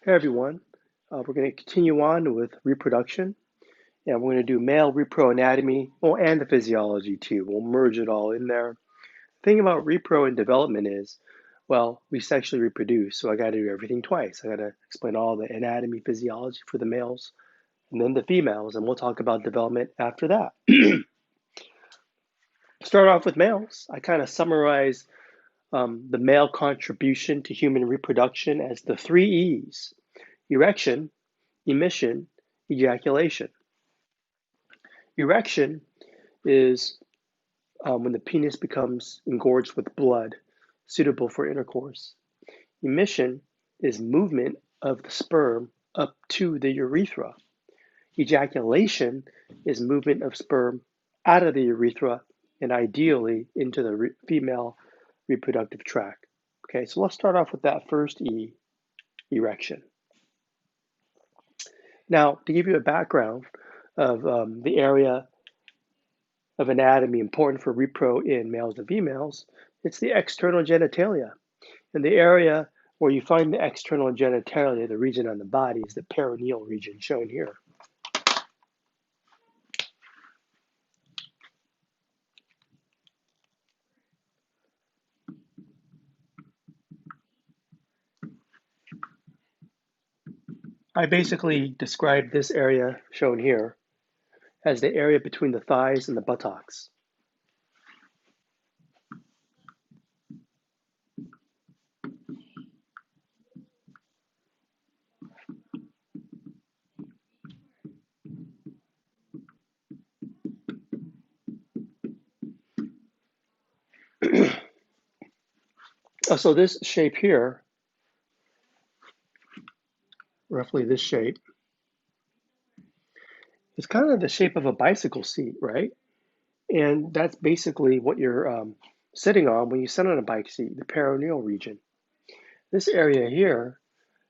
Hey everyone, we're going to continue on with reproduction, and we're going to do male repro anatomy, and the physiology too. We'll merge it all in there. The thing about repro and development is, well, we sexually reproduce, so I got to do everything twice. I got to explain all the anatomy, physiology for the males, and then the females, and we'll talk about development after that. Start off with males. I kind of summarize the male contribution to human reproduction as the three E's: erection, emission, ejaculation. Erection is when the penis becomes engorged with blood suitable for intercourse. Emission is movement of the sperm up to the urethra. Ejaculation is movement of sperm out of the urethra and ideally into the female reproductive tract. Okay, so let's start off with that first E, erection. Now, to give you a background of the area of anatomy important for repro in males and females, it's the external genitalia. And the area where you find the external genitalia, the region on the body, is the perineal region shown here. I basically described this area shown here as the area between the thighs and the buttocks. So this shape here, roughly this shape, is kind of the shape of a bicycle seat, right? And that's basically what you're sitting on when you sit on a bike seat, the perineal region. This area here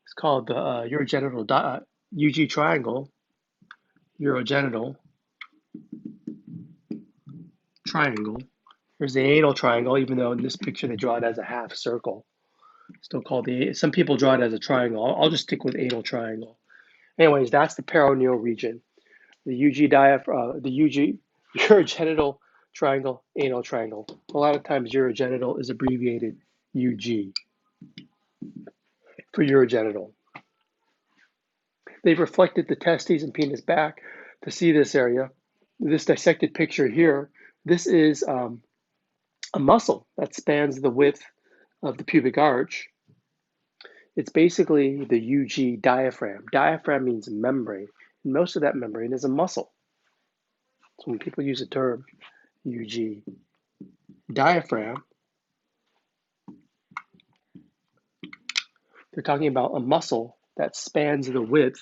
is called the urogenital UG triangle, urogenital triangle. There's the anal triangle, even though in this picture they draw it as a half circle. Still called some people draw it as a triangle. I'll just stick with anal triangle. Anyways, that's the perineal region. The UG urogenital triangle, anal triangle. A lot of times urogenital is abbreviated UG for urogenital. They've reflected the testes and penis back to see this area. This dissected picture here, this is a muscle that spans the width of the pubic arch. It's basically the UG diaphragm. Diaphragm means membrane, and most of that membrane is a muscle. So when people use the term UG diaphragm, they're talking about a muscle that spans the width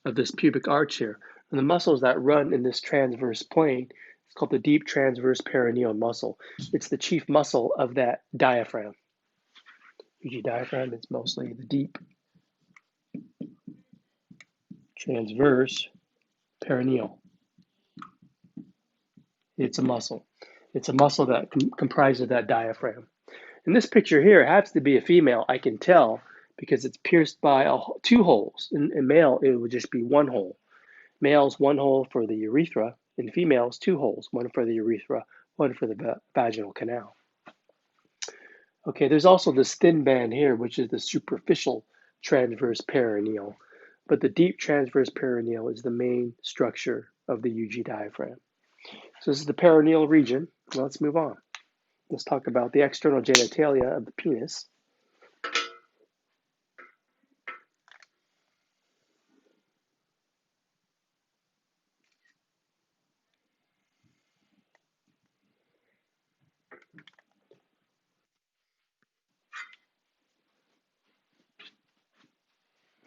of this pubic arch here. And the muscles that run in this transverse plane is called the deep transverse perineal muscle. It's the chief muscle of that diaphragm. UG diaphragm is mostly the deep transverse perineal. It's a muscle. It's a muscle that comprises that diaphragm. And this picture here happens to be a female. I can tell because it's pierced by two holes. In male, it would just be one hole. Males, one hole for the urethra, and females, two holes, one for the urethra, one for the vaginal canal. Okay, there's also this thin band here, which is the superficial transverse perineal, but the deep transverse perineal is the main structure of the UG diaphragm. So this is the perineal region. Now let's move on. Let's talk about the external genitalia of the penis.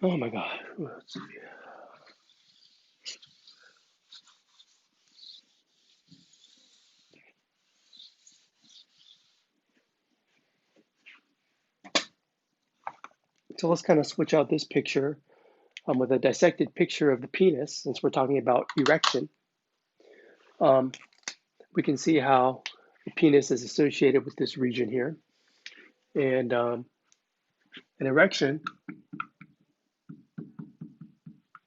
Oh my God. Let's see. So let's kind of switch out this picture with a dissected picture of the penis, since we're talking about erection. We can see how The penis is associated with this region here. And an erection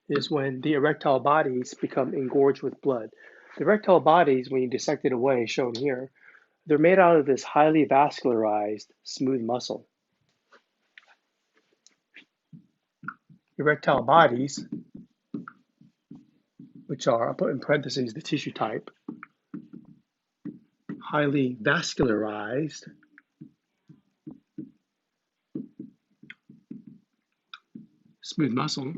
is when the erectile bodies become engorged with blood. The erectile bodies, when you dissect it away, shown here, they're made out of this highly vascularized, smooth muscle. Erectile bodies, which are, I'll put in parentheses the tissue type, highly vascularized, smooth muscle.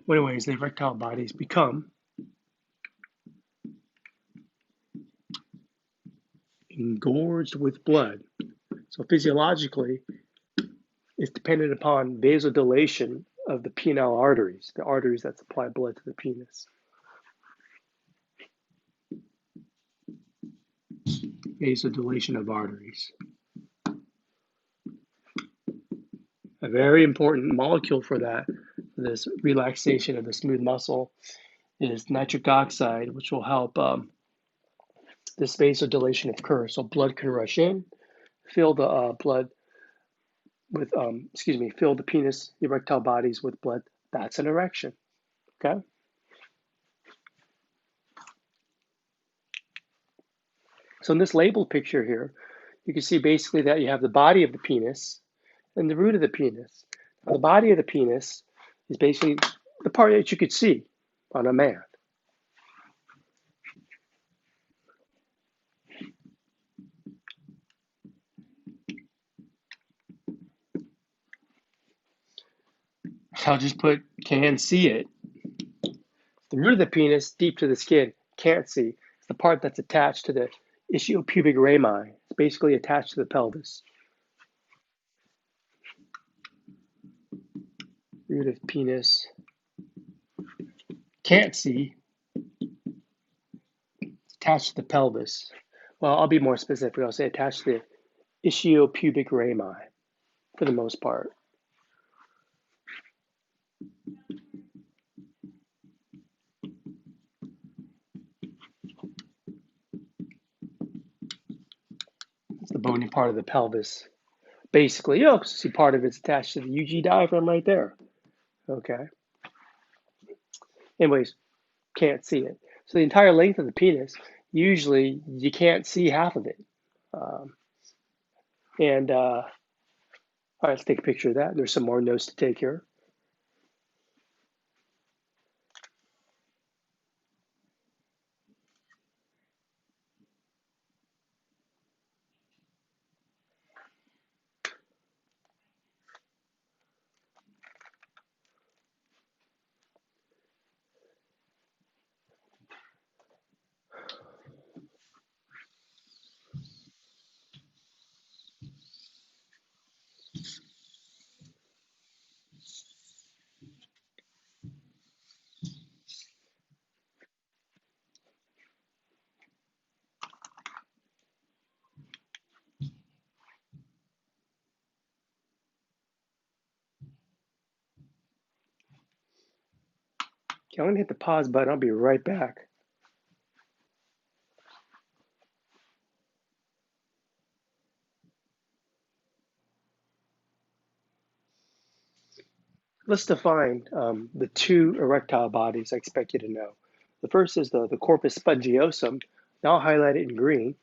Anyways, the erectile bodies become engorged with blood. So physiologically, it's dependent upon vasodilation of the penile arteries, the arteries that supply blood to the penis. Vasodilation of arteries. A very important molecule for that, for this relaxation of the smooth muscle, is nitric oxide, which will help this vasodilation occur. So blood can rush in, fill the blood with, fill the penis, erectile bodies with blood. That's an erection. Okay. So in this labeled picture here, you can see basically that you have the body of the penis and the root of the penis. Now, the body of the penis is basically the part that you could see on a man. I'll just put can see it. The root of the penis, deep to the skin, can't see. It's the part that's attached to the ischiopubic rami. It's basically attached to the pelvis. Root of penis, can't see. It's attached to the pelvis. Well, I'll be more specific. I'll say attached to the ischiopubic rami for the most part. It's the bony part of the pelvis. Basically, you also see part of it's attached to the UG diaphragm right there. Okay. Anyways, can't see it. So the entire length of the penis, usually you can't see half of it. Um, all right, let's take a picture of that. There's some more notes to take here. Okay, I'm gonna hit the pause button. I'll be right back. Let's define the two erectile bodies I expect you to know. The first is the corpus spongiosum. Now I'll highlight it in green.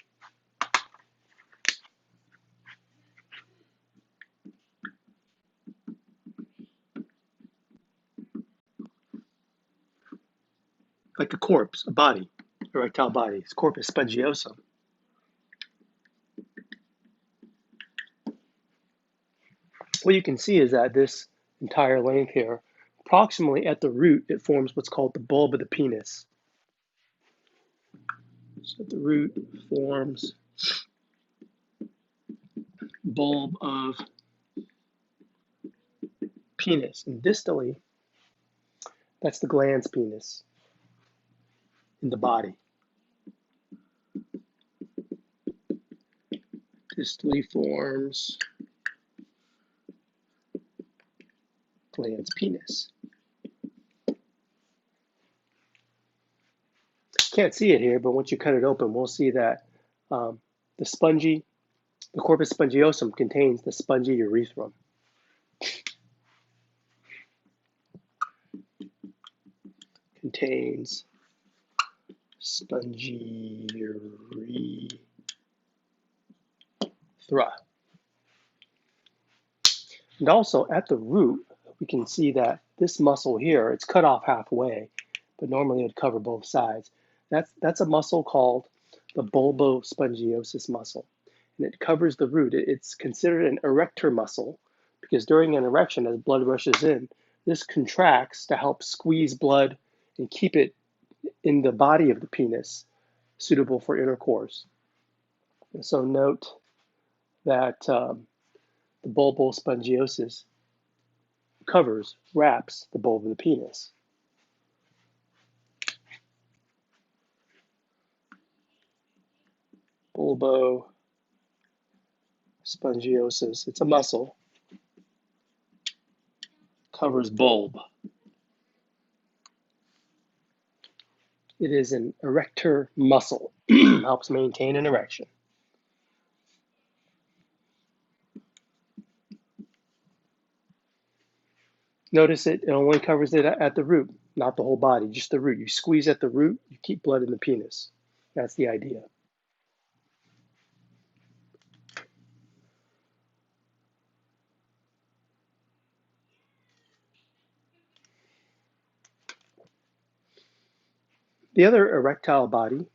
Like a corpse, a body, erectile body. It's corpus spongiosum. What you can see is that this entire length here, approximately at the root, it forms what's called the bulb of the penis. So the root forms bulb of penis. And distally, that's the glans penis in the body. Distally forms glans penis. Can't see it here, but once you cut it open, we'll see that um, the corpus spongiosum contains the spongy urethrum. Contains spongy urethra. And also at the root, we can see that this muscle here, it's cut off halfway, but normally it would cover both sides. That's a muscle called the bulbospongiosus muscle, and it covers the root. It's considered an erector muscle because during an erection, as blood rushes in, this contracts to help squeeze blood and keep it in the body of the penis, suitable for intercourse. And so note that the bulbospongiosus wraps the bulb of the penis. Bulbospongiosus, it's a muscle, covers bulb. It is an erector muscle, helps maintain an erection. Notice it only covers it at the root, not the whole body, just the root. You squeeze at the root, you keep blood in the penis. That's the idea. The other erectile body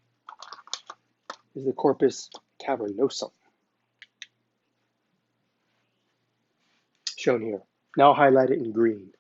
is the corpus cavernosum, shown here. Now highlighted in green.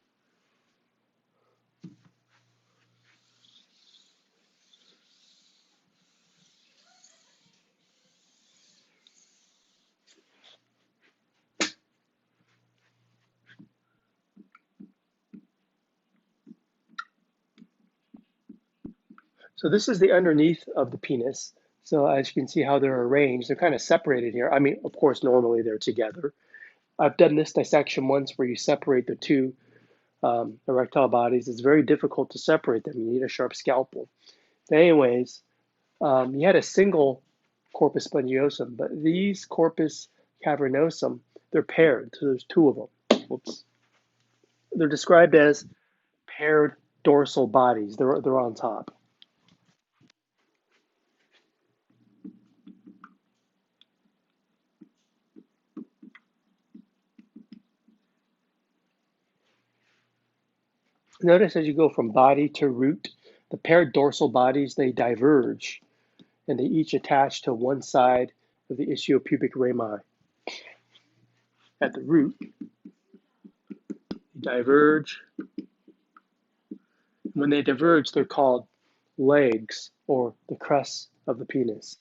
So this is the underneath of the penis. So as you can see how they're arranged, they're kind of separated here. I mean, of course, normally they're together. I've done this dissection once where you separate the two erectile bodies. It's very difficult to separate them. You need a sharp scalpel. But anyways, you had a single corpus spongiosum, but these corpus cavernosum, they're paired. So there's two of them. Whoops. They're described as paired dorsal bodies. They're on top. Notice as you go from body to root, the paired dorsal bodies, they diverge, and they each attach to one side of the ischiopubic rami. At the root, they diverge. When they diverge, they're called legs or the crest of the penis,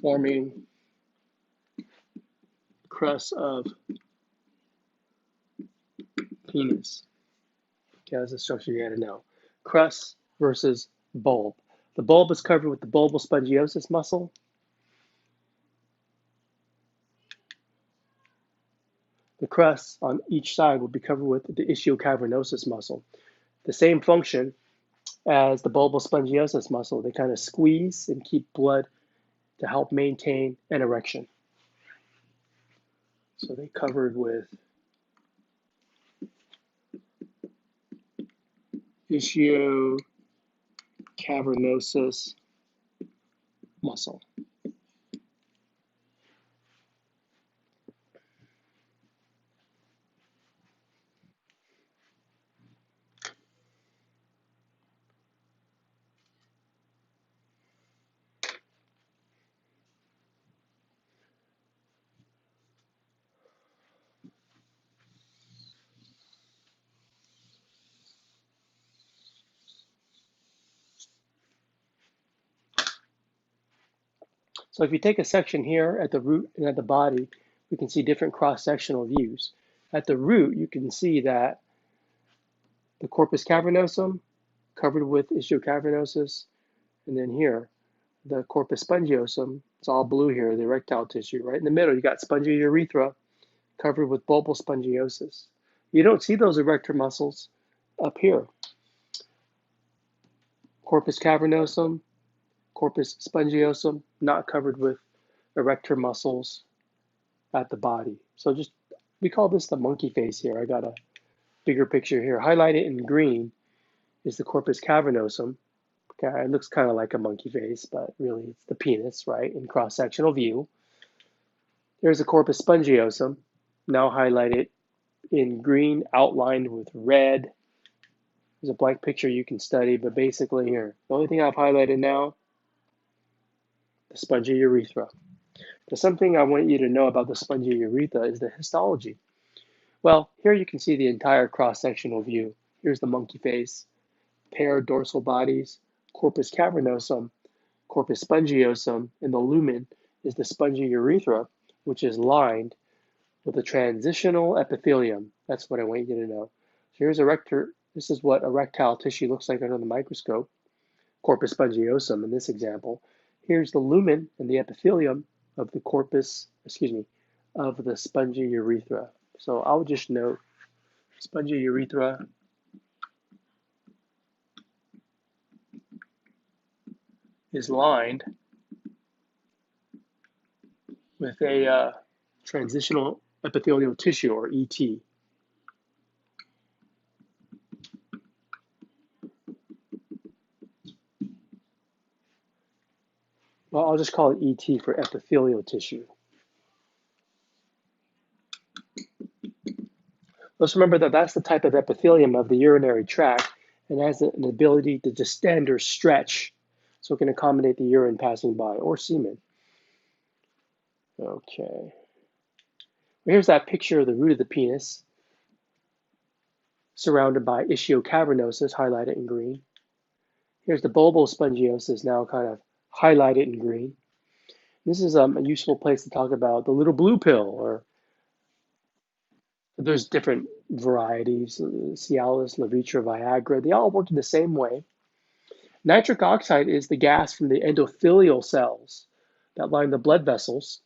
forming crest of penis. Okay, that's the structure you gotta know. Crest versus bulb. The bulb is covered with the bulbospongiosus muscle. The crest on each side will be covered with the ischiocavernosus muscle. The same function as the bulbospongiosus muscle. They kind of squeeze and keep blood to help maintain an erection. So they covered with ischiocavernosus muscle. So if you take a section here at the root and at the body, we can see different cross-sectional views. At the root, you can see that the corpus cavernosum covered with ischiocavernosus, and then here, the corpus spongiosum, it's all blue here, the erectile tissue. Right in the middle, you got spongy urethra covered with bulbospongiosus. You don't see those erector muscles up here. corpus cavernosum, corpus spongiosum, not covered with erector muscles at the body. So just, we call this the monkey face here. I got a bigger picture here. Highlighted in green is the corpus cavernosum. Okay, it looks kind of like a monkey face, but really it's the penis, right, in cross-sectional view. There's the corpus spongiosum, now highlighted in green, outlined with red. There's a blank picture you can study, but basically here, the only thing I've highlighted now, the spongy urethra. There's something I want you to know about the spongy urethra is the histology. Well, here you can see the entire cross-sectional view. Here's the monkey face, pair of dorsal bodies, corpus cavernosum, corpus spongiosum, and the lumen is the spongy urethra, which is lined with a transitional epithelium. That's what I want you to know. So here's erector. This is what erectile tissue looks like under the microscope, corpus spongiosum in this example. Here's the lumen and the epithelium of the of the spongy urethra. So I'll just note spongy urethra is lined with a transitional epithelial tissue, or ET. Well, I'll just call it ET for epithelial tissue. Let's remember that that's the type of epithelium of the urinary tract and has an ability to distend or stretch so it can accommodate the urine passing by or semen. Okay. Here's that picture of the root of the penis surrounded by ischiocavernosus, highlighted in green. Here's the bulbospongiosis, now kind of highlighted in green. This is a useful place to talk about the little blue pill, or there's different varieties, Cialis, Levitra, Viagra. They all work in the same way. Nitric oxide is the gas from the endothelial cells that line the blood vessels,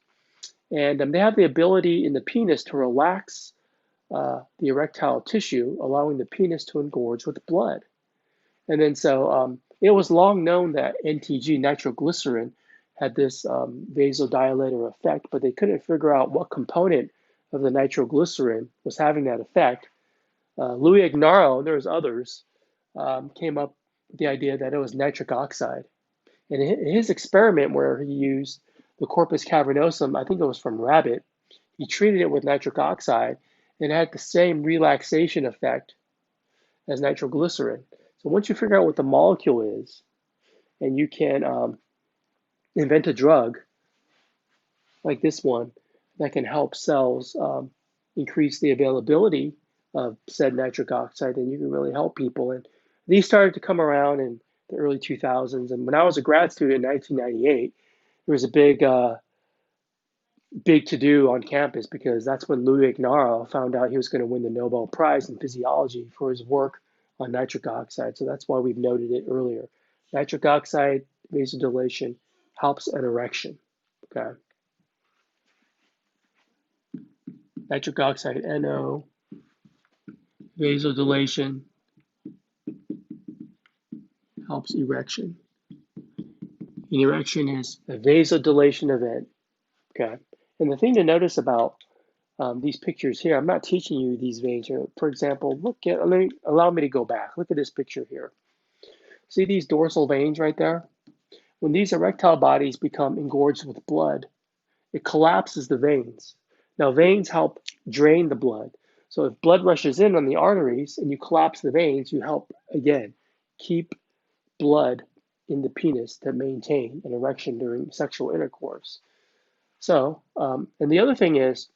and they have the ability in the penis to relax the erectile tissue, allowing the penis to engorge with blood. And then it was long known that NTG, nitroglycerin, had this vasodilator effect, but they couldn't figure out what component of the nitroglycerin was having that effect. Louis Ignarro, and there's others, came up with the idea that it was nitric oxide. And in his experiment where he used the corpus cavernosum, I think it was from rabbit, he treated it with nitric oxide and it had the same relaxation effect as nitroglycerin. So once you figure out what the molecule is, and you can invent a drug like this one that can help cells increase the availability of said nitric oxide, then you can really help people. And these started to come around in the early 2000s. And when I was a grad student in 1998, there was a big to do on campus because that's when Louis Ignarro found out he was going to win the Nobel Prize in physiology for his work on nitric oxide. So that's why we've noted it earlier. Nitric oxide vasodilation helps an erection. Okay. Nitric oxide, NO, vasodilation helps erection. An erection is a vasodilation event. Okay. And the thing to notice about these pictures here, I'm not teaching you these veins here. For example, allow me to go back. Look at this picture here. See these dorsal veins right there? When these erectile bodies become engorged with blood, it collapses the veins. Now, veins help drain the blood. So if blood rushes in on the arteries and you collapse the veins, you help, again, keep blood in the penis to maintain an erection during sexual intercourse. So, and the other thing is,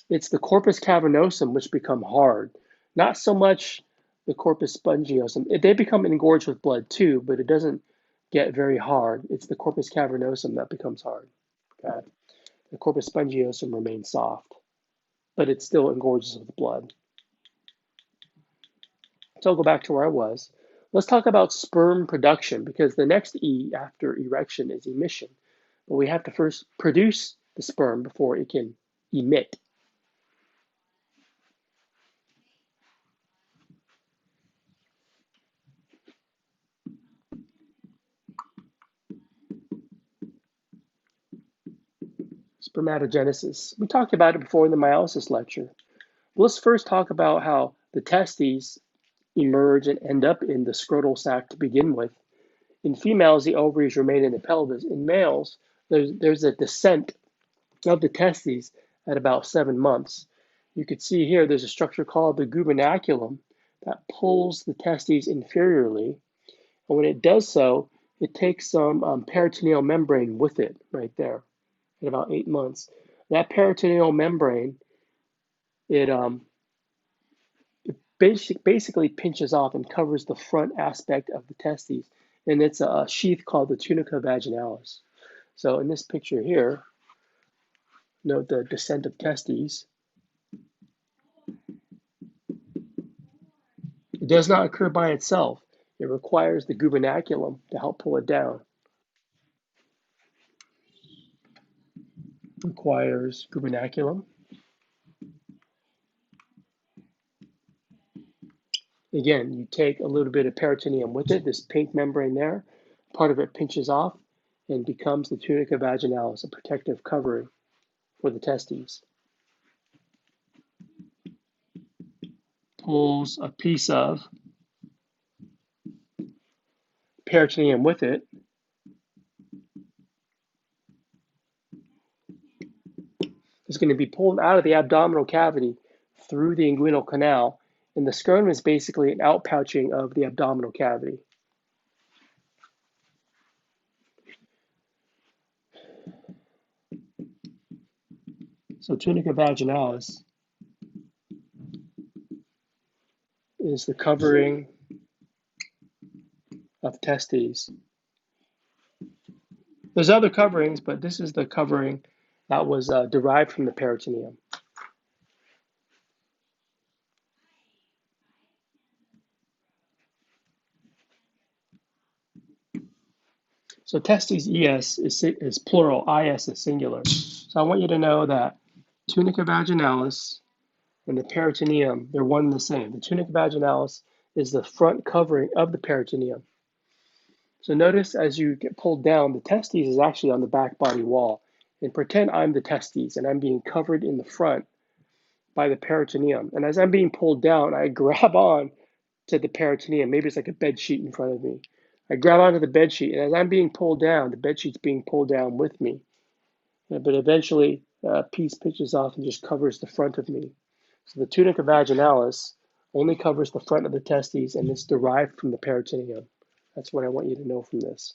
it's the corpus cavernosum which become hard. Not so much the corpus spongiosum. They become engorged with blood too, but it doesn't get very hard. It's the corpus cavernosum that becomes hard. Okay? The corpus spongiosum remains soft, but it still engorges with blood. So I'll go back to where I was. Let's talk about sperm production, because the next E after erection is emission. But we have to first produce the sperm before it can emit. Spermatogenesis. We talked about it before in the meiosis lecture. Let's first talk about how the testes emerge and end up in the scrotal sac to begin with. In females, the ovaries remain in the pelvis. In males, there's a descent of the testes at about 7 months. You can see here there's a structure called the gubernaculum that pulls the testes inferiorly. And when it does so, it takes some peritoneal membrane with it right there at about 8 months. That peritoneal membrane, it basically pinches off and covers the front aspect of the testes. And it's a sheath called the tunica vaginalis. So in this picture here, note the descent of testes. It does not occur by itself. It requires the gubernaculum to help pull it down. Requires gubernaculum. Again, you take a little bit of peritoneum with it, this pink membrane there, part of it pinches off and becomes the tunica vaginalis, a protective covering for the testes. Pulls a piece of peritoneum with it. It's going to be pulled out of the abdominal cavity through the inguinal canal, and the scrotum is basically an outpouching of the abdominal cavity. So tunica vaginalis is the covering of testes. There's other coverings, but this is the covering that was derived from the peritoneum. So testes ES is plural, IS is singular. So I want you to know that tunica vaginalis and the peritoneum, they're one and the same. The tunica vaginalis is the front covering of the peritoneum. So notice as you get pulled down, the testes is actually on the back body wall. And pretend I'm the testes and I'm being covered in the front by the peritoneum. And as I'm being pulled down, I grab on to the peritoneum. Maybe it's like a bed sheet in front of me. I grab onto the bed sheet, and as I'm being pulled down, the bed sheet's being pulled down with me. But eventually, a piece pitches off and just covers the front of me. So the tunica vaginalis only covers the front of the testes, and it's derived from the peritoneum. That's what I want you to know from this.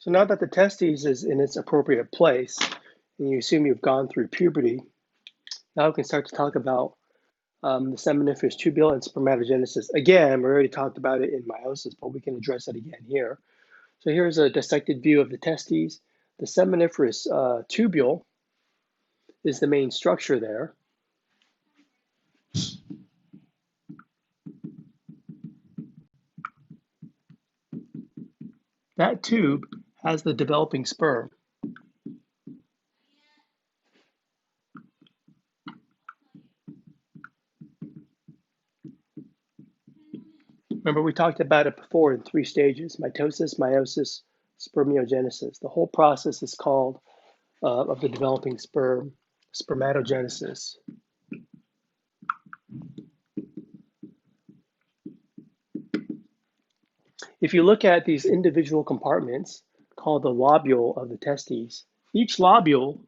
So now that the testes is in its appropriate place, and you assume you've gone through puberty, now we can start to talk about the seminiferous tubule and spermatogenesis. Again, we already talked about it in meiosis, but we can address it again here. So here's a dissected view of the testes. The seminiferous tubule is the main structure there. That tube has the developing sperm. Remember, we talked about it before in 3 stages: mitosis, meiosis, spermiogenesis. The whole process is called, of the developing sperm, spermatogenesis. If you look at these individual compartments called the lobule of the testes, each lobule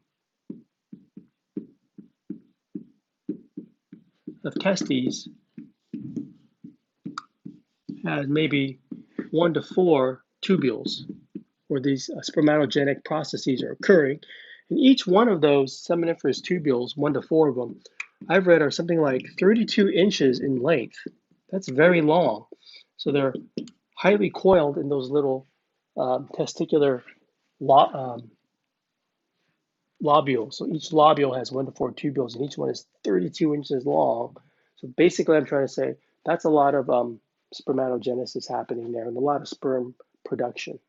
of testes has maybe 1 to 4 tubules where these spermatogenic processes are occurring. And each one of those seminiferous tubules, 1 to 4 of them, I've read are something like 32 inches in length. That's very long. So they're highly coiled in those little testicular lobules. So each lobule has 1 to 4 tubules, and each one is 32 inches long. So basically, I'm trying to say that's a lot of spermatogenesis happening there and a lot of sperm production.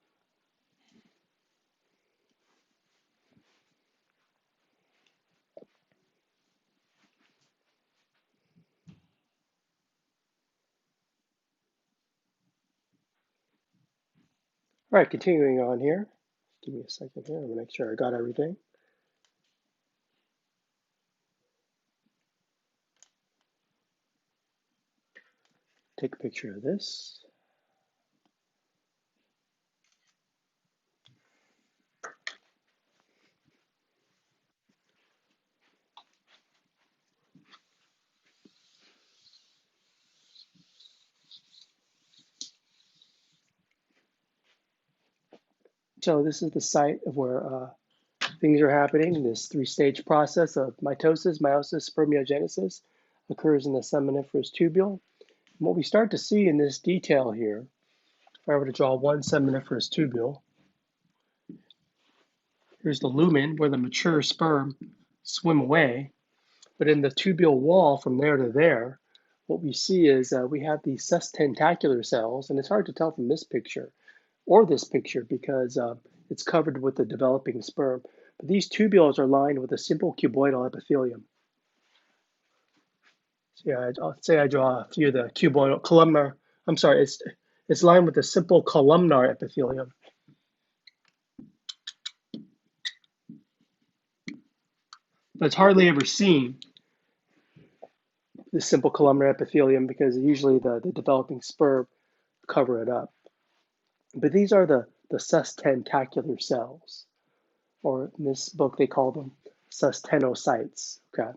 All right, continuing on here. Give me a second here. I'm gonna make sure I got everything. Take a picture of this. So this is the site of where things are happening. This three-stage process of mitosis, meiosis, spermiogenesis occurs in the seminiferous tubule. And what we start to see in this detail here, if I were to draw one seminiferous tubule, here's the lumen where the mature sperm swim away. But in the tubule wall from there to there, what we see is we have these sestentacular cells, and it's hard to tell from this picture or this picture because it's covered with the developing sperm. But these tubules are lined with a simple cuboidal epithelium. So yeah, I'll say I draw a few of the cuboidal columnar. I'm sorry, it's lined with a simple columnar epithelium. That's hardly ever seen, this simple columnar epithelium, because usually the developing sperm cover it up. But these are the sustentacular cells, or in this book they call them sustenocytes. Okay,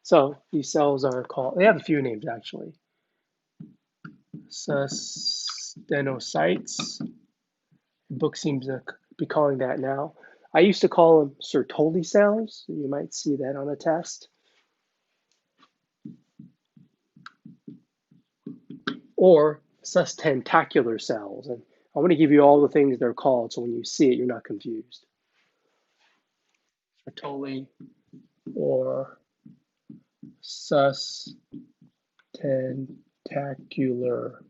so these cells are called, they have a few names actually. Sustenocytes. The book seems to be calling that now. I used to call them Sertoli cells. You might see that on a test. Or sustentacular cells. And I want to give you all the things they're called so when you see it, you're not confused. Sertoli or sustentacular.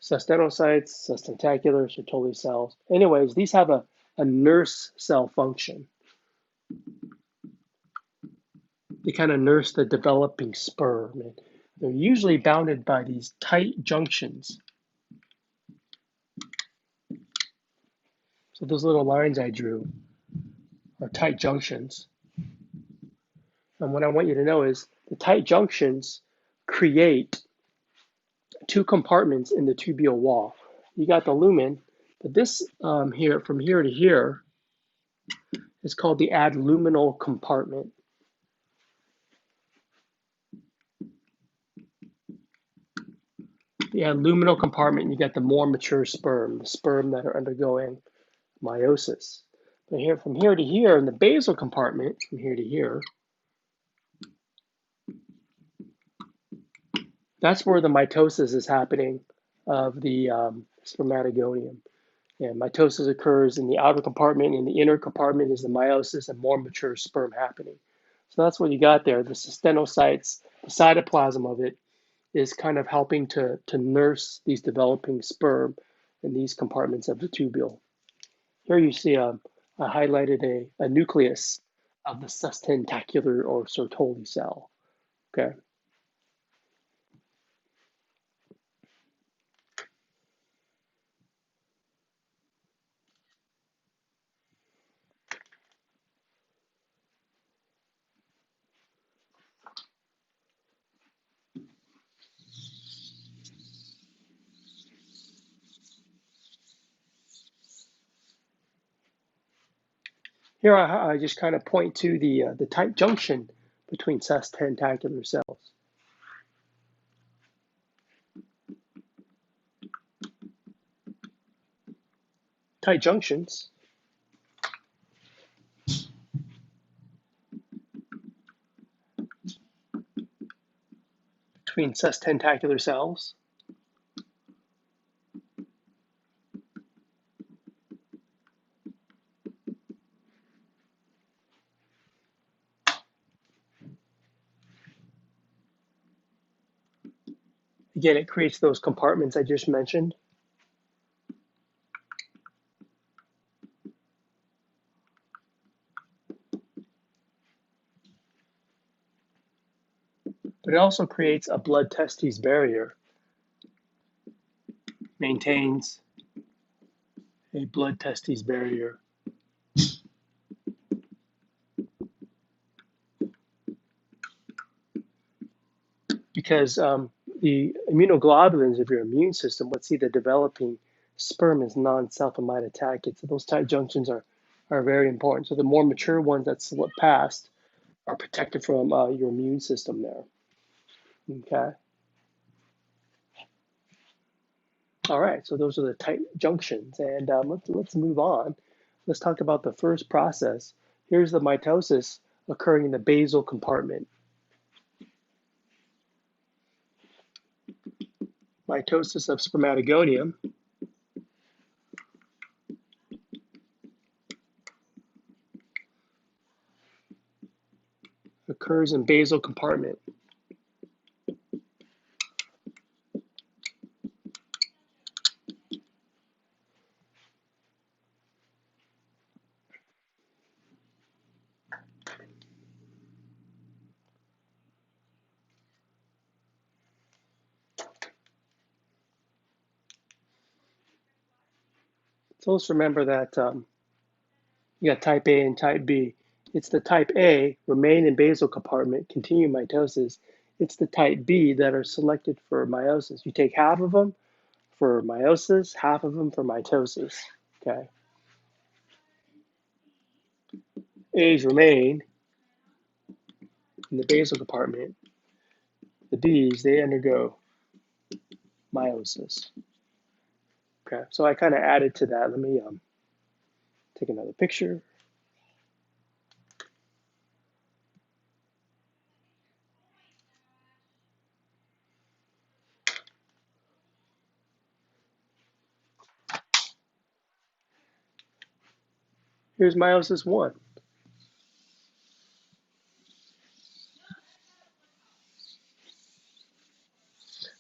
Sustenocytes, sustentacular, Sertoli cells. Anyways, these have a nurse cell function. They kind of nurse the developing sperm. And they're usually bounded by these tight junctions. So those little lines I drew are tight junctions. And what I want you to know is the tight junctions create two compartments in the tubule wall. You got the lumen, but this here, from here to here, is called the adluminal compartment. The adluminal compartment, you get the more mature sperm, the sperm that are undergoing meiosis. But here, from here to here, in the basal compartment, from here to here, that's where the mitosis is happening of the spermatogonium. And mitosis occurs in the outer compartment. In the inner compartment is the meiosis and more mature sperm happening. So that's what you got there. The sustenocytes, the cytoplasm of it, is kind of helping to nurse these developing sperm in these compartments of the tubule. Here you see I highlighted a nucleus of the sustentacular or Sertoli cell. Okay. Here I just kind of point to the tight junction between sustentacular cells. Tight junctions between sustentacular cells. Again, it creates those compartments I just mentioned. But it also creates a blood-testis barrier, maintains a blood-testis barrier. Because the immunoglobulins of your immune system would see the developing sperm as non-self-amide attacked. So those tight junctions are very important. So the more mature ones that slip past are protected from your immune system there. Okay. All right. So those are the tight junctions, and let's move on. Let's talk about the first process. Here's the mitosis occurring in the basal compartment. Mitosis of spermatogonium occurs in basal compartment. So let's remember that you got type A and type B. It's the type A, remain in basal compartment, continue mitosis. It's the type B that are selected for meiosis. You take half of them for meiosis, half of them for mitosis. Okay. A's remain in the basal compartment. The B's, they undergo meiosis. Okay, so I kind of added to that. Let me take another picture. Here's meiosis 1.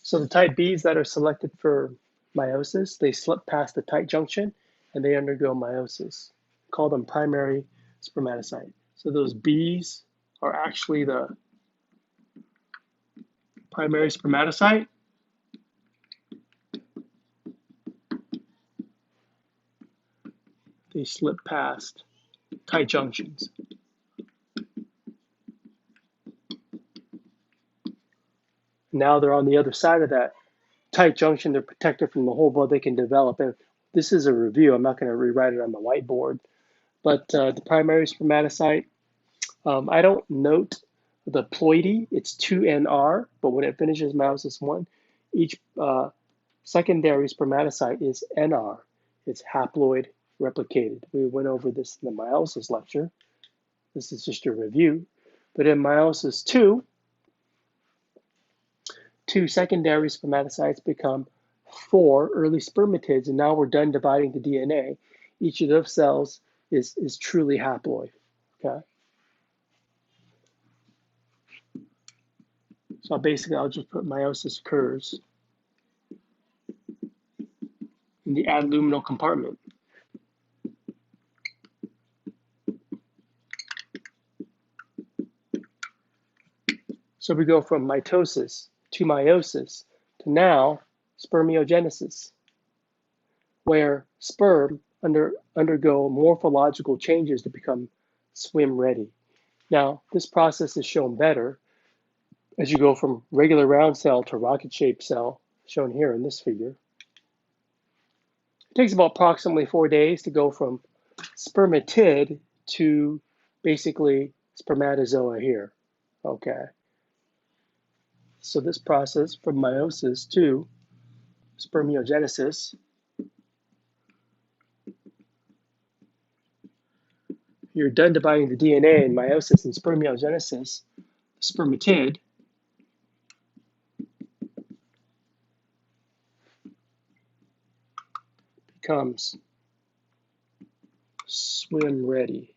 So the type Bs that are selected for meiosis, they slip past the tight junction and they undergo meiosis. Call them primary spermatocyte. So those Bs are actually the primary spermatocyte. They slip past tight junctions. Now they're on the other side of that tight junction. They're protected from the whole blood they can develop. And this is a review. I'm not going to rewrite it on the whiteboard. But the primary spermatocyte, I don't note the ploidy. It's 2NR, but when it finishes meiosis 1, each secondary spermatocyte is NR. It's haploid replicated. We went over this in the meiosis lecture. This is just a review. But in meiosis 2, 2 secondary spermatocytes become 4 early spermatids, and now we're done dividing the DNA. Each of those cells is truly haploid. Okay. So basically, I'll just put meiosis occurs in the adluminal compartment. So we go from mitosis to meiosis to now spermiogenesis, where sperm undergo morphological changes to become swim ready. Now, this process is shown better as you go from regular round cell to rocket-shaped cell, shown here in this figure. It takes about approximately 4 days to go from spermatid to basically spermatozoa here. Okay. So this process from meiosis to spermiogenesis, you're done dividing the DNA in meiosis and spermiogenesis. The spermatid becomes swim ready.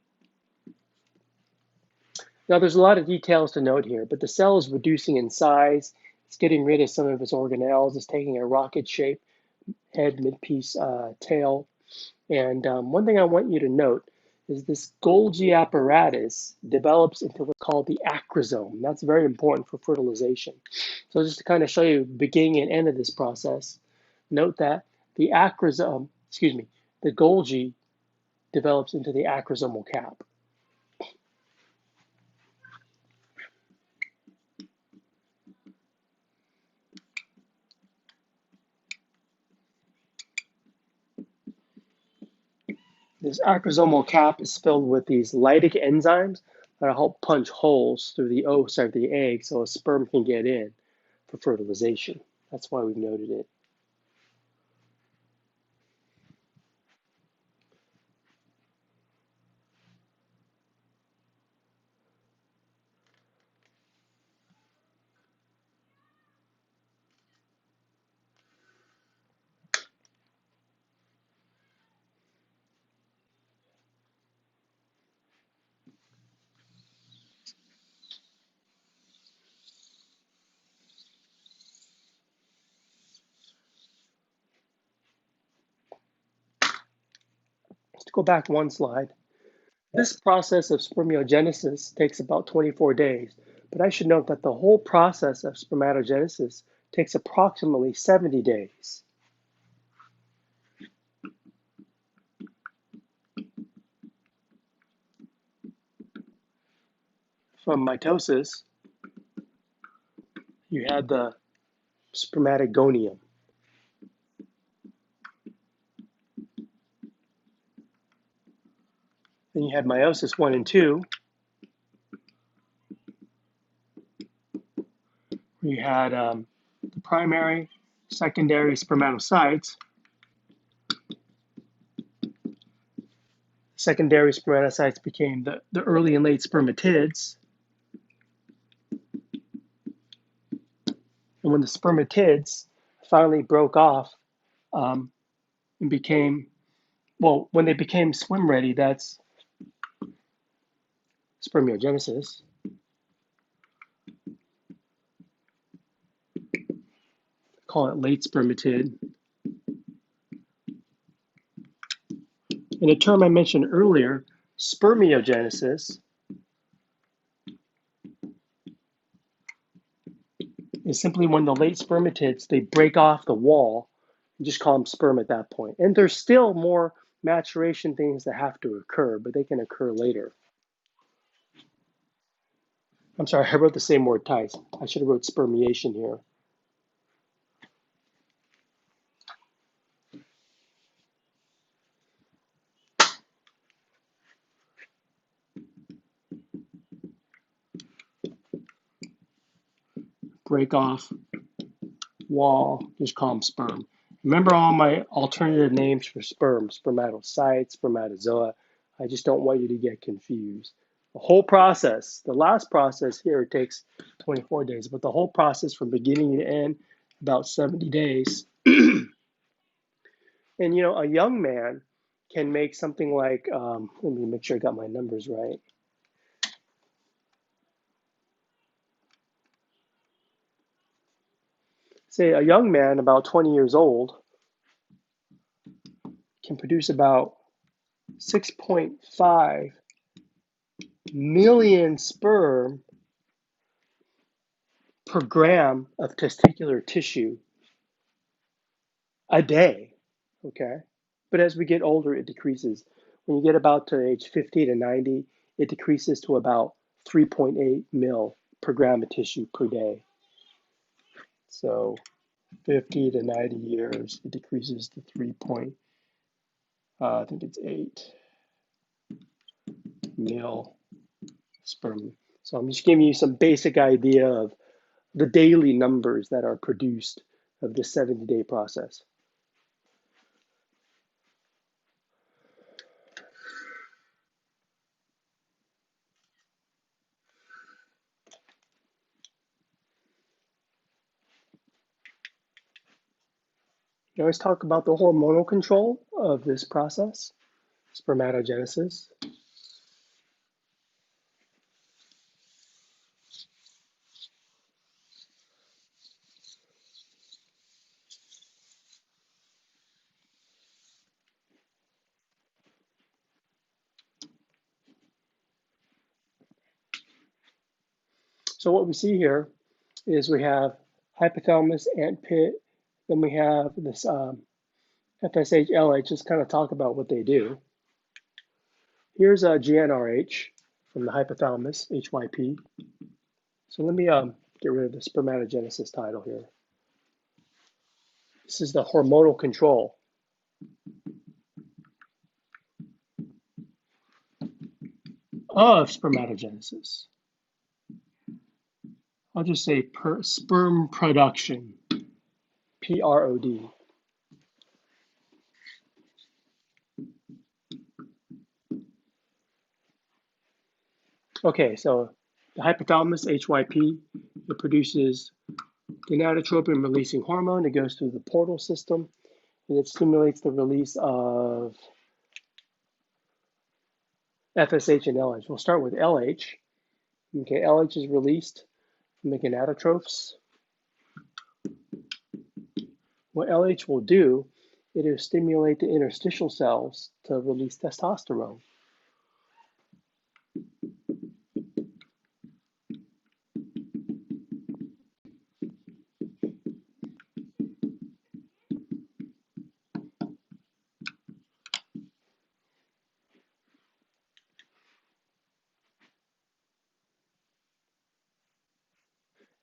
Now there's a lot of details to note here, but the cell is reducing in size. It's getting rid of some of its organelles. It's taking a rocket shape, head, mid-piece, tail. And one thing I want you to note is this Golgi apparatus develops into what's called the acrosome. That's very important for fertilization. So just to kind of show you beginning and end of this process, note that the acrosome, excuse me, the Golgi develops into the acrosomal cap. This acrosomal cap is filled with these lytic enzymes that help punch holes through the oocyte of the egg so a sperm can get in for fertilization. That's why we've noted it. Let's go back one slide. This process of spermiogenesis takes about 24 days, but I should note that the whole process of spermatogenesis takes approximately 70 days. From mitosis, you had the spermatogonium. Then you had meiosis 1 and 2. You had the primary, secondary spermatocytes. Secondary spermatocytes became the early and late spermatids. And when the spermatids finally broke off and became, well, when they became swim ready, that's spermiogenesis. Call it late spermatid. And a term I mentioned earlier, spermiogenesis, is simply when the late spermatids, they break off the wall. You just call them sperm at that point. And there's still more maturation things that have to occur, but they can occur later. I'm sorry, I wrote the same word twice. I should have wrote spermiation here. Break off, wall, just call them sperm. Remember all my alternative names for sperm, spermatocyte, spermatozoa. I just don't want you to get confused. The whole process, the last process here takes 24 days, but the whole process from beginning to end, about 70 days. And you know, a young man can make something like, let me make sure I got my numbers right. Say a young man about 20 years old can produce about 6.5 million sperm per gram of testicular tissue a day, okay? But as we get older, it decreases. When you get about to age 50 to 90, it decreases to about 3.8 mil per gram of tissue per day. So 50 to 90 years, it decreases to 3. I think it's 8 mil sperm. So I'm just giving you some basic idea of the daily numbers that are produced of this 70-day process. You always talk about the hormonal control. of this process, spermatogenesis. So what we see here is we have hypothalamus, ant pit, then we have this FSH, LH. Just kind of talk about what they do. Here's a GnRH from the hypothalamus, HYP. So let me get rid of the spermatogenesis title here. This is the hormonal control. Of spermatogenesis. I'll just say sperm production, PROD. Okay, so the hypothalamus, HYP, it produces gonadotropin releasing hormone. It goes through the portal system and it stimulates the release of FSH and LH. We'll start with LH. Okay, LH is released from the gonadotrophs. What LH will do, it will stimulate the interstitial cells to release testosterone.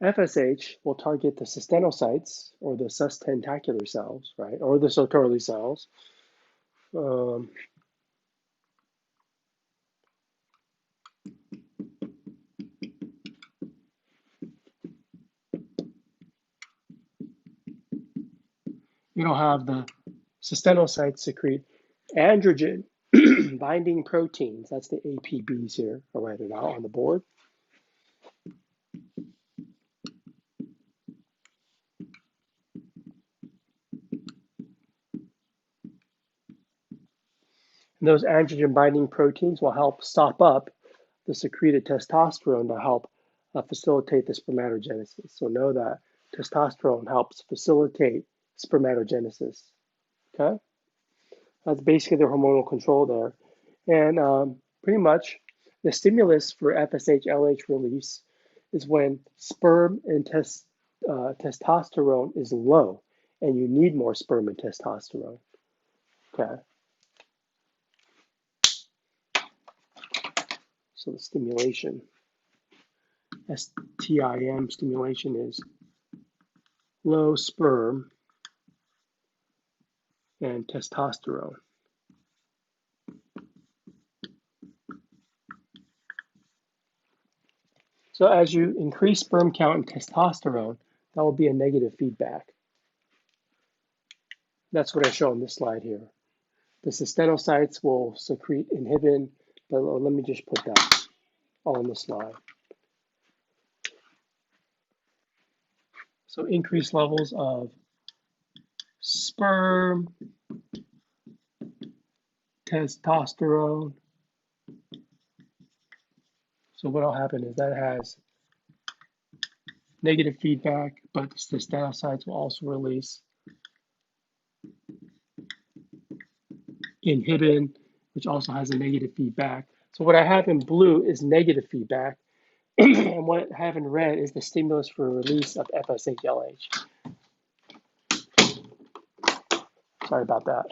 FSH will target the cystinocytes or the sustentacular cells, right, or the Sertoli cells. You'll have the cystinocytes secrete androgen binding proteins. That's the APBs here. I'll write it out on the board. And those androgen binding proteins will help stop up the secreted testosterone to help facilitate the spermatogenesis. So know that testosterone helps facilitate spermatogenesis. Okay, that's basically the hormonal control there. And pretty much the stimulus for FSH LH release is when sperm and testosterone is low and you need more sperm and testosterone. Okay. So the stimulation, STIM stimulation, is low sperm and testosterone. So as you increase sperm count and testosterone, that will be a negative feedback. That's what I show on this slide here. The cystinocytes will secrete inhibin, but let me just put that all on the slide. So increased levels of sperm, testosterone. So what will happen is that has negative feedback, but the cystinocytes will also release inhibin, which also has a negative feedback. So what I have in blue is negative feedback, and what I have in red is the stimulus for release of FSH-LH. Sorry about that.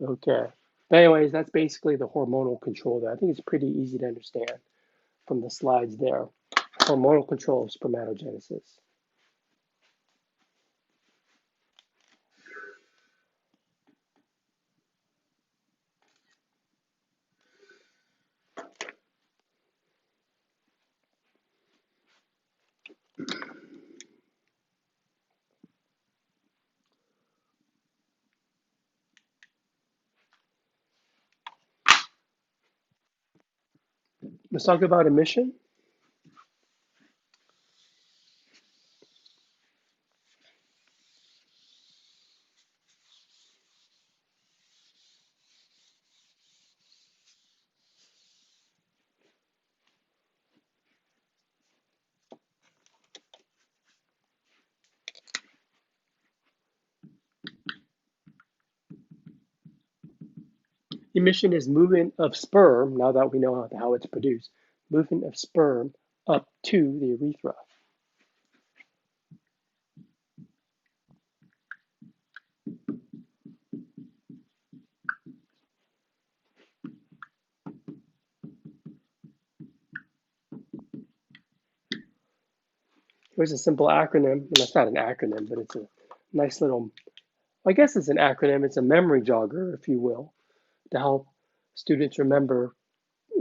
Okay. But anyways, that's basically the hormonal control there. I think it's pretty easy to understand from the slides there. Hormonal control of spermatogenesis. Let's talk about emission. Emission is movement of sperm, now that we know how it's produced, movement of sperm up to the urethra. Here's a simple acronym. Well, that's not an acronym, but it's a nice little, I guess it's an acronym. It's a memory jogger, if you will, to help students remember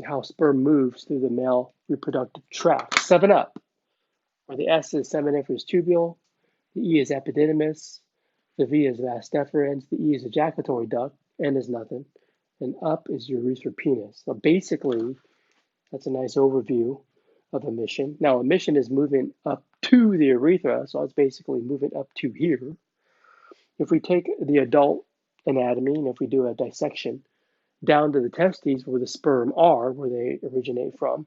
how sperm moves through the male reproductive tract. 7 up, where the S is seminiferous tubule, the E is epididymis, the V is vas deferens, the E is ejaculatory duct, N is nothing, and up is urethral penis. So basically, that's a nice overview of emission. Now, emission is moving up to the urethra, so it's basically moving up to here. If we take the adult anatomy and if we do a dissection down to the testes where the sperm are, where they originate from,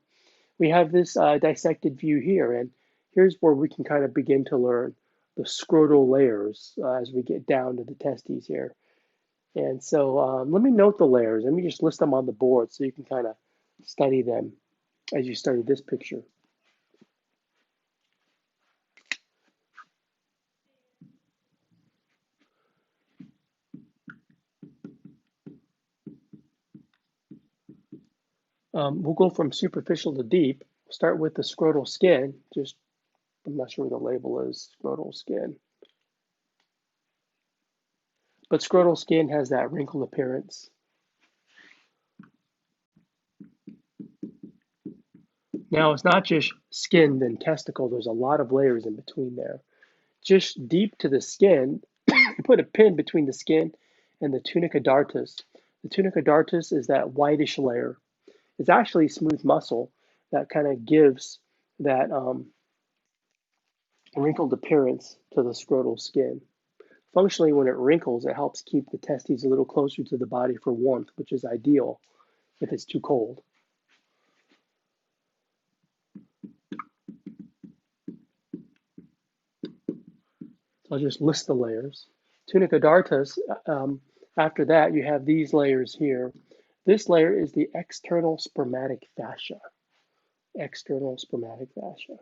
we have this dissected view here. And here's where we can kind of begin to learn the scrotal layers as we get down to the testes here. And so let me note the layers. Let me just list them on the board so you can kind of study them as you study this picture. We'll go from superficial to deep. Start with the scrotal skin. Just, I'm not sure where the label is, scrotal skin. But scrotal skin has that wrinkled appearance. Now, it's not just skin then testicle. There's a lot of layers in between there. Just deep to the skin, you put a pin between the skin and the tunica dartus. The tunica dartus is that whitish layer. It's actually smooth muscle that kind of gives that wrinkled appearance to the scrotal skin. Functionally, when it wrinkles, it helps keep the testes a little closer to the body for warmth, which is ideal if it's too cold. So I'll just list the layers. Tunica dartus, after that, you have these layers here. This layer is the external spermatic fascia. External spermatic fascia.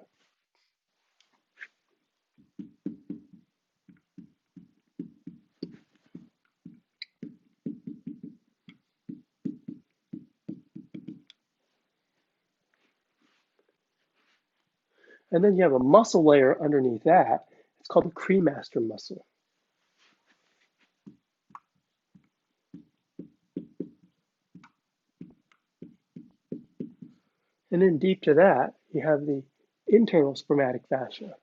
And then you have a muscle layer underneath that. It's called the cremaster muscle. And then deep to that, you have the internal spermatic fascia.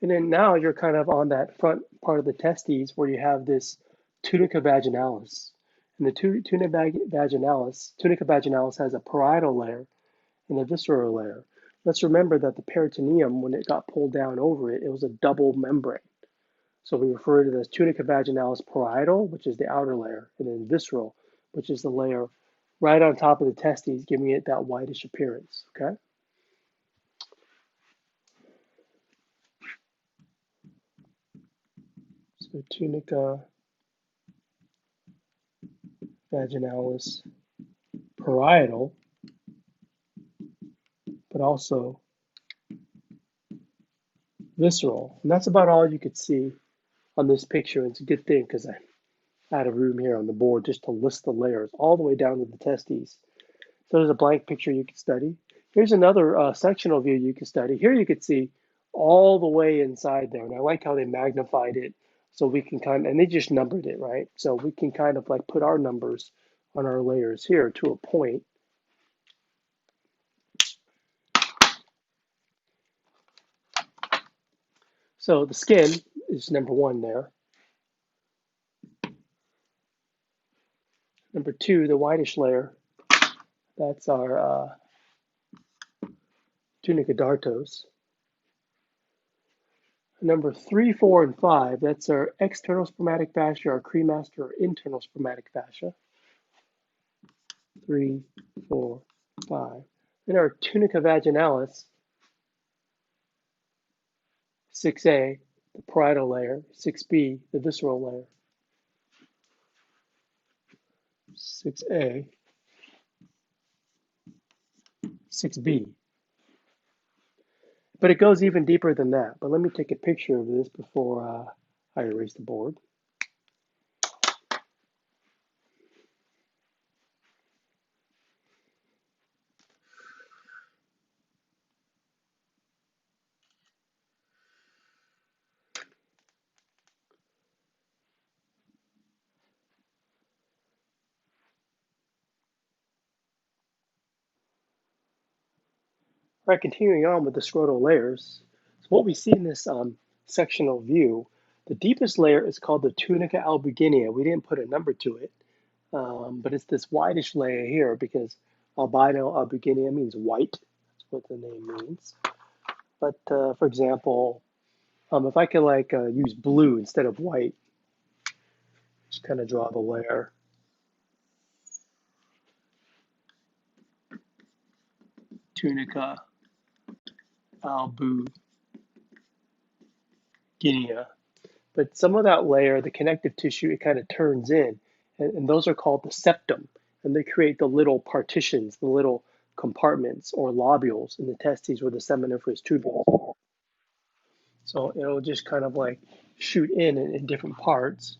And then now you're kind of on that front part of the testes where you have this tunica vaginalis. And the tunica vaginalis has a parietal layer and a visceral layer. Let's remember that the peritoneum, when it got pulled down over it, it was a double membrane. So we refer to it as tunica vaginalis parietal, which is the outer layer, and then visceral, which is the layer right on top of the testes, giving it that whitish appearance, okay? So tunica vaginalis parietal, but also visceral. And that's about all you could see on this picture. It's a good thing because I had a room here on the board just to list the layers all the way down to the testes. So there's a blank picture you could study. Here's another sectional view you could study. Here you could see all the way inside there. And I like how they magnified it so we can kind of, and they just numbered it, right? So we can kind of like put our numbers on our layers here to a point. So the skin is number 1 there. Number 2, the whitish layer, that's our tunica dartos. Number 3, 4, and 5, that's our external spermatic fascia, our cremaster, or internal spermatic fascia. 3, 4, 5. In our tunica vaginalis, 6A, the parietal layer, 6B, the visceral layer. 6A, 6B. But it goes even deeper than that. But let me take a picture of this before I erase the board. All right, continuing on with the scrotal layers. So what we see in this sectional view, the deepest layer is called the tunica albuginea. We didn't put a number to it, but it's this whitish layer here because albino albuginea means white. That's what the name means. But for example, if I could use blue instead of white, just kind of draw the layer. Tunica albuginea. But some of that layer, the connective tissue, it kind of turns in, and those are called the septum, and they create the little partitions, the little compartments or lobules in the testes where the seminiferous tubules are. So it'll just kind of like shoot in different parts.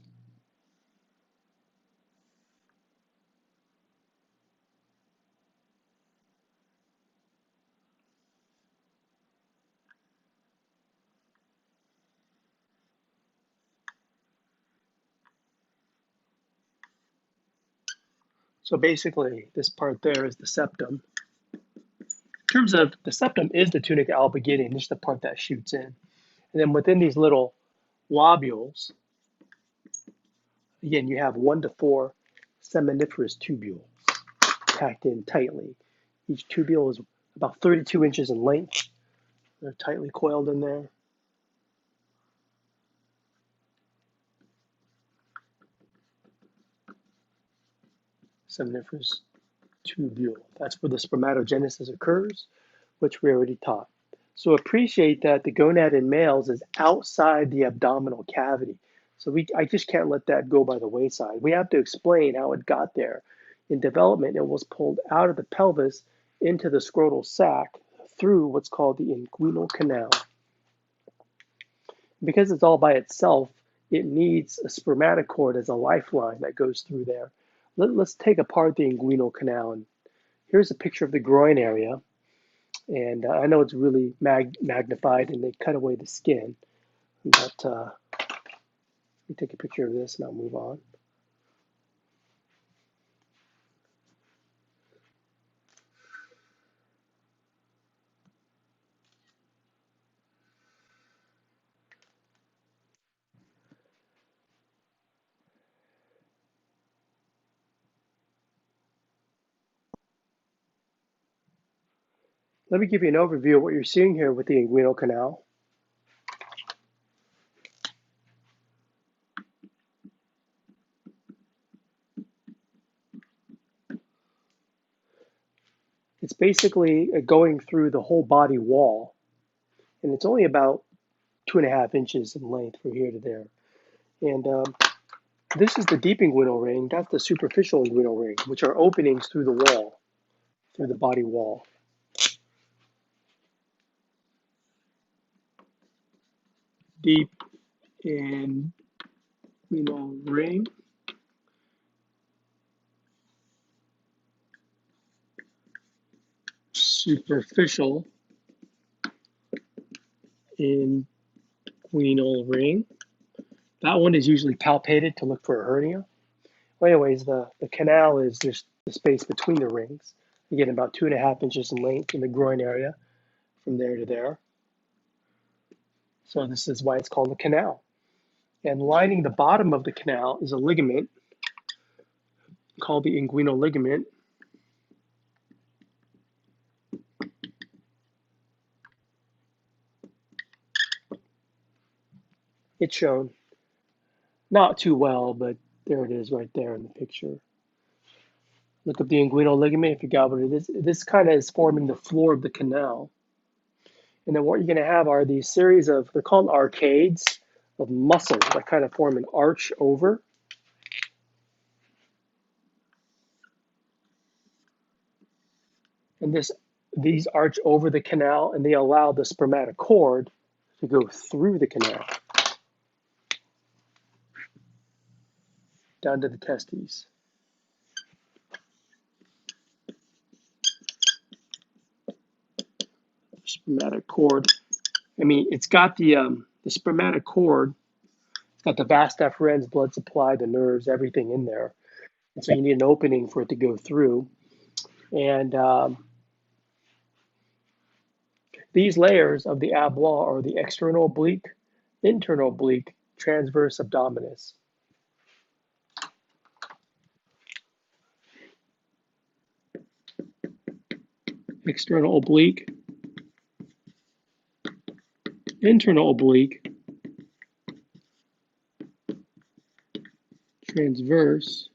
So basically, this part there is the septum. In terms of the septum is the tunica albuginea, just the part that shoots in. And then within these little lobules, again, you have 1 to 4 seminiferous tubules packed in tightly. Each tubule is about 32 inches in length. They're tightly coiled in there. Seminiferous tubule. That's where the spermatogenesis occurs, which we already taught. So appreciate that the gonad in males is outside the abdominal cavity. So I just can't let that go by the wayside. We have to explain how it got there. In development, it was pulled out of the pelvis into the scrotal sac through what's called the inguinal canal. Because it's all by itself, it needs a spermatocord as a lifeline that goes through there. Let's take apart the inguinal canal. And here's a picture of the groin area. And I know it's really magnified and they cut away the skin. But let me take a picture of this and I'll move on. Let me give you an overview of what you're seeing here with the inguinal canal. It's basically going through the whole body wall, and it's only about 2.5 inches in length from here to there. And this is the deep inguinal ring. That's the superficial inguinal ring, which are openings through the wall, through the body wall. Deep inguinal ring. Superficial inguinal ring. That one is usually palpated to look for a hernia. Well, anyways, the canal is just the space between the rings. Again, about 2.5 inches in length in the groin area from there to there. So this is why it's called a canal. And lining the bottom of the canal is a ligament called the inguinal ligament. It's shown not too well, but there it is right there in the picture. Look up the inguinal ligament if you got what it is. This kind of is forming the floor of the canal. And then what you're going to have are these series of, they're called arcades of muscles that kind of form an arch over. And these arch over the canal, and they allow the spermatocord to go through the canal down to the testes. Spermatocord. I mean, it's got the spermatocord. It's got the vas deferens, blood supply, the nerves, everything in there. And so you need an opening for it to go through. And these layers of the ab wall are the external oblique, internal oblique, transverse abdominis. External oblique, internal oblique, transverse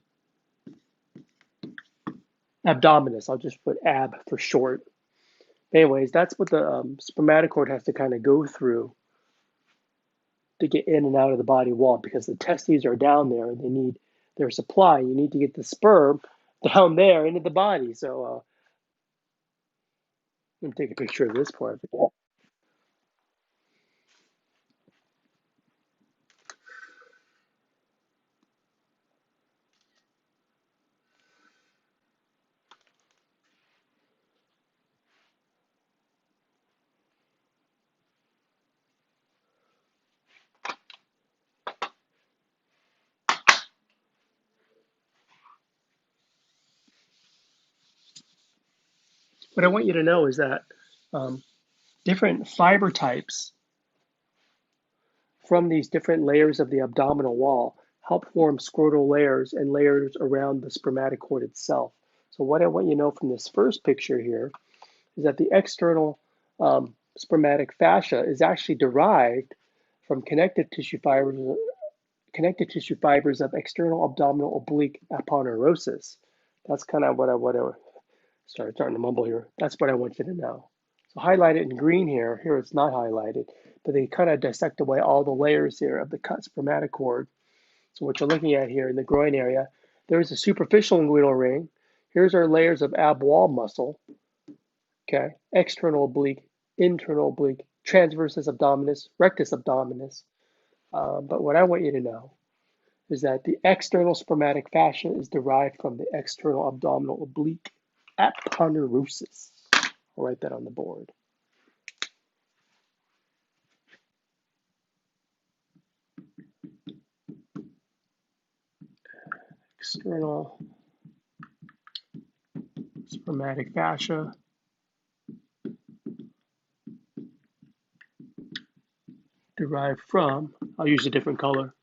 abdominis. I'll just put ab for short. Anyways, that's what the spermatocord has to kind of go through to get in and out of the body wall, because the testes are down there and they need their supply. You need to get the sperm down there into the body. So let me take a picture of this part. What I want you to know is that um, different fiber types from these different layers of the abdominal wall help form scrotal layers and layers around the spermatocord itself. So what I want you to know from this first picture here is that the external spermatic fascia is actually derived from connective tissue fibers of external abdominal oblique aponeurosis. That's kind of what I starting to mumble here. That's what I want you to know. So highlight it in green here. Here it's not highlighted, but they kind of dissect away all the layers here of the cut spermatocord. So what you're looking at here in the groin area, there's a superficial inguinal ring. Here's our layers of ab wall muscle. Okay, external oblique, internal oblique, transversus abdominis, rectus abdominis. But what I want you to know is that the external spermatic fascia is derived from the external abdominal oblique aponeurosis. I'll write that on the board. External spermatic fascia derived from, I'll use a different color,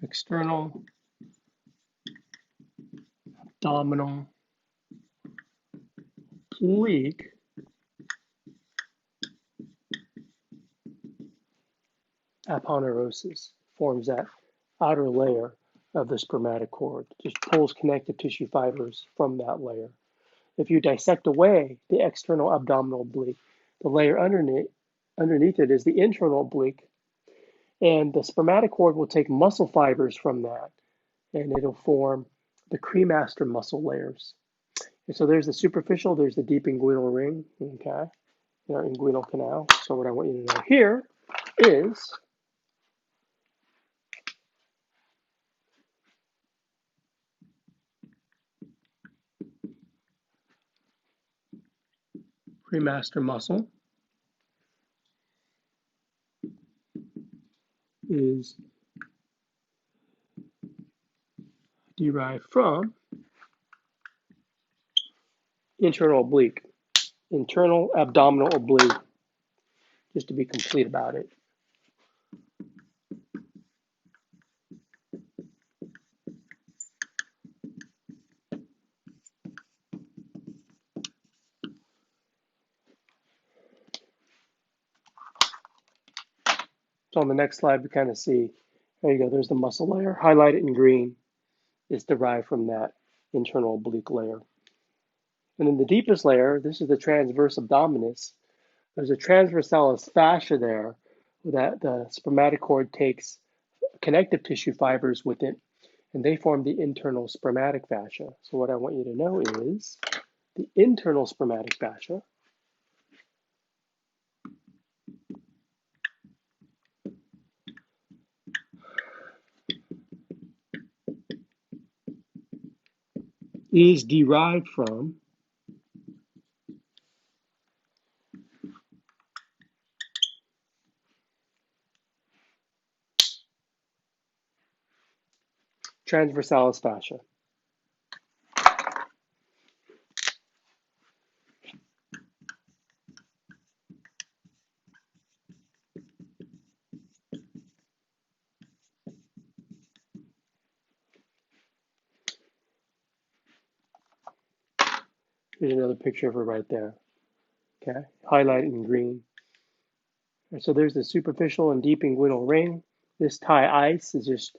external abdominal oblique aponeurosis forms that outer layer of the spermatocord, just pulls connective tissue fibers from that layer. If you dissect away the external abdominal oblique, the layer underneath it is the internal oblique, and the spermatocord will take muscle fibers from that, and it'll form the cremaster muscle layers. And so there's the superficial, there's the deep inguinal ring, okay, in our inguinal canal. So what I want you to know here is cremaster muscle is derived from internal oblique, internal abdominal oblique, just to be complete about it. So on the next slide, we kind of see, there you go, there's the muscle layer. Highlighted in green is derived from that internal oblique layer. And then the deepest layer, this is the transverse abdominis. There's a transversalis fascia there that the spermatocord takes connective tissue fibers with it, and they form the internal spermatic fascia. So what I want you to know is the internal spermatic fascia is derived from transversalis fascia. Here's another picture of it right there. Okay, highlighted in green. And so there's the superficial and deep inguinal ring. This tie ice is just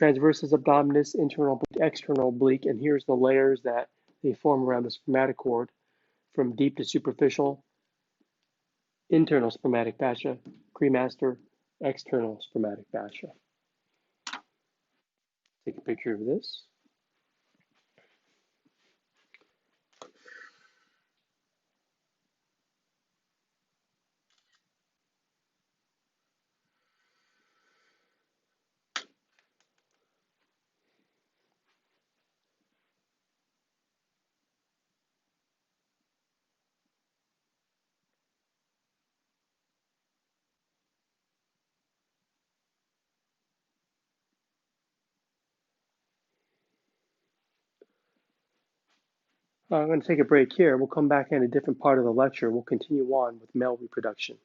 transversus abdominis, internal oblique, external oblique, and here's the layers that they form around the spermatocord from deep to superficial, internal spermatic fascia, cremaster, external spermatic fascia. Take a picture of this. I'm going to take a break here. We'll come back in a different part of the lecture. We'll continue on with male reproduction.